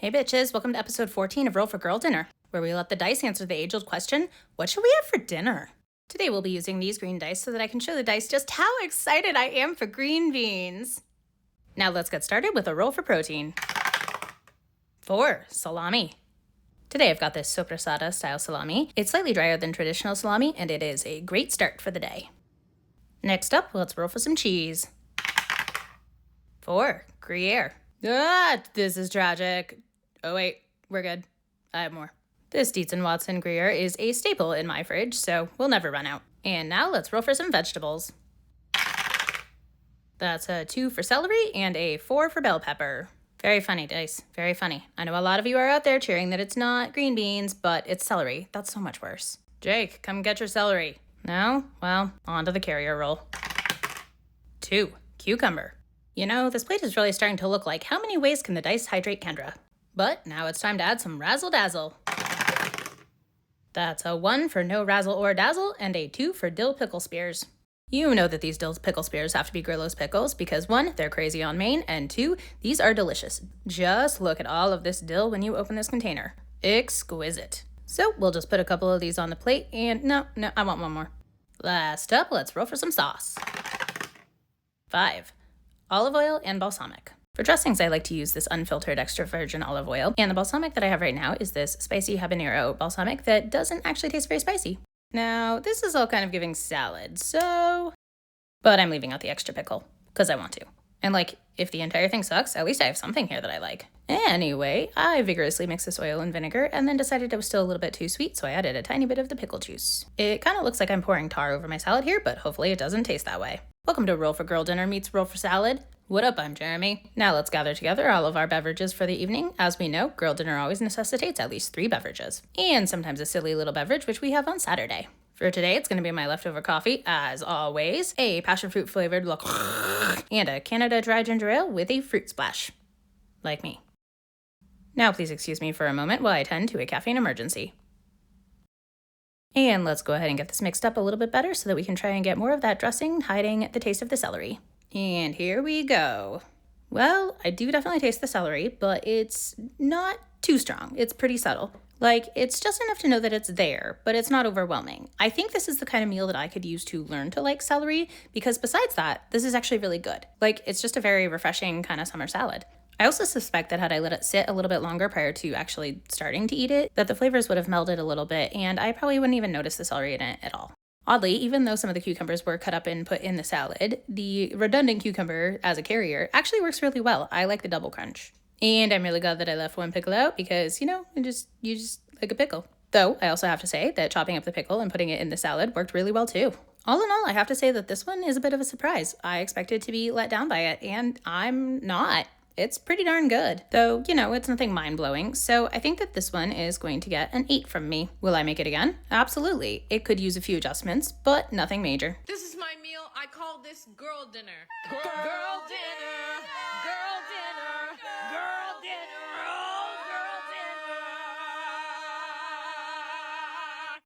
Hey bitches, welcome to episode 14 of Roll for Girl Dinner, where we let the dice answer the age-old question, what should we have for dinner? Today we'll be using these green dice so that I can show the dice just how excited I am for green beans. Now let's get started with a roll for protein. 4, salami. Today I've got this sopressata style salami. It's slightly drier than traditional salami, and it is a great start for the day. Next up, let's roll for some cheese. 4, Gruyere. This is tragic. Oh wait, we're good. I have more. This Dietz & Watson Gruyere is a staple in my fridge, so we'll never run out. And now let's roll for some vegetables. That's a 2 for celery and a 4 for bell pepper. Very funny, dice. Very funny. I know a lot of you are out there cheering that it's not green beans, but it's celery. That's so much worse. Jake, come get your celery. No? Well, on to the carrier roll. 2, cucumber. You know, this plate is really starting to look like how many ways can the dice hydrate Kendra? But now it's time to add some Razzle Dazzle. That's a 1 for no razzle or dazzle and a 2 for dill pickle spears. You know that these dill pickle spears have to be Grillo's pickles because 1, they're crazy on Maine, and 2, these are delicious. Just look at all of this dill when you open this container. Exquisite. So we'll just put a couple of these on the plate and no, I want one more. Last up, let's roll for some sauce. 5, olive oil and balsamic. For dressings, I like to use this unfiltered extra virgin olive oil, and the balsamic that I have right now is this spicy habanero balsamic that doesn't actually taste very spicy. Now, this is all kind of giving salad, but I'm leaving out the extra pickle, because I want to. And if the entire thing sucks, at least I have something here that I like. Anyway, I vigorously mixed this oil and vinegar, and then decided it was still a little bit too sweet, so I added a tiny bit of the pickle juice. It kind of looks like I'm pouring tar over my salad here, but hopefully it doesn't taste that way. Welcome to Roll for Girl Dinner meets Roll for Salad. What up, I'm Jeremy. Now let's gather together all of our beverages for the evening. As we know, girl dinner always necessitates at least 3 beverages, and sometimes a silly little beverage, which we have on Saturday. For today, it's going to be my leftover coffee, as always, a passion fruit flavored look, and a Canada dry ginger ale with a fruit splash. Like me. Now please excuse me for a moment while I tend to a caffeine emergency. And let's go ahead and get this mixed up a little bit better so that we can try and get more of that dressing hiding the taste of the celery. And here we go. Well, I do definitely taste the celery, but it's not too strong. It's pretty subtle. It's just enough to know that it's there, but it's not overwhelming. I think this is the kind of meal that I could use to learn to like celery, because besides that, this is actually really good. It's just a very refreshing kind of summer salad. I also suspect that had I let it sit a little bit longer prior to actually starting to eat it, that the flavors would have melded a little bit, and I probably wouldn't even notice the celery in it at all. Oddly, even though some of the cucumbers were cut up and put in the salad, the redundant cucumber as a carrier actually works really well. I like the double crunch. And I'm really glad that I left one pickle out because, you just like a pickle. Though, I also have to say that chopping up the pickle and putting it in the salad worked really well too. All in all, I have to say that this one is a bit of a surprise. I expected to be let down by it, and I'm not. It's pretty darn good. Though, it's nothing mind-blowing, so I think that this one is going to get an 8 from me. Will I make it again? Absolutely. It could use a few adjustments, but nothing major. This is my meal. I call this girl dinner. Girl dinner.